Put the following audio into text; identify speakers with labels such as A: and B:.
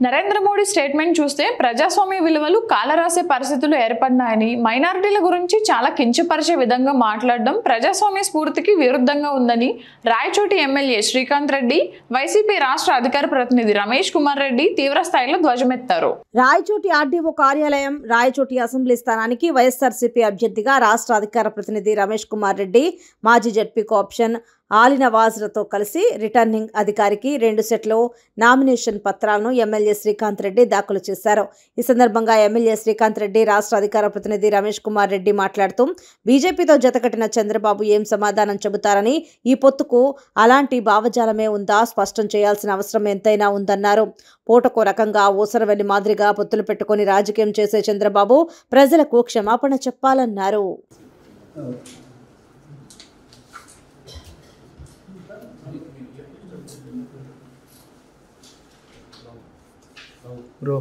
A: Narendra Modi statement చూస్తే ప్రజాస్వామ్య విలువలు కాలరాసే పరిస్థితులు ఏర్పడినాయని, మైనారిటీల గురించి చాలా కించపరిచే విధంగా మాట్లాడడం ప్రజాస్వామ్య స్ఫూర్తికి విరుద్ధంగా ఉందని రాయచోటి ఎమ్మెల్యే శ్రీకాంత్ రెడ్డి, వైసీపీ రాష్ట్ర అధికార ప్రతినిధి రమేష్ కుమార్ రెడ్డి తీవ్ర స్థాయిలో ధ్వజమెత్తారు.
B: రాయచోటి ఆర్డీఓ కార్యాలయం, రాయచోటి అసెంబ్లీ స్థానానికి వైఎస్ఆర్సీపీ అభ్యర్థిగా రాష్ట్ర అధికార ప్రతినిధి రమేష్ కుమార్ రెడ్డి, మాజీ జడ్పీ కోఆప్షన్ ఆలినవాజ్లతో కలిసి రిటర్నింగ్ అధికారికి 2 సెట్ల నామినేషన్ పత్రాలను ఎమ్మెల్యే శ్రీకాంత్ రెడ్డి దాఖలు చేశారు. ఈ సందర్భంగా ఎమ్మెల్యే శ్రీకాంత్ రెడ్డి, రాష్ట్ర అధికార ప్రతినిధి రమేష్ కుమార్ రెడ్డి మాట్లాడుతూ బీజేపీతో జతకట్టిన చంద్రబాబు ఏం సమాధానం చెబుతారని, ఈ పొత్తుకు అలాంటి భావజాలమే ఉందా స్పష్టం చేయాల్సిన అవసరం ఎంతైనా ఉందన్నారు. పూటకో రకంగా ఊసరవెల్లి మాదిరిగా పొత్తులు పెట్టుకుని రాజకీయం చేసే చంద్రబాబు ప్రజలకు క్షమాపణ చెప్పాలన్నారు.
C: Bro.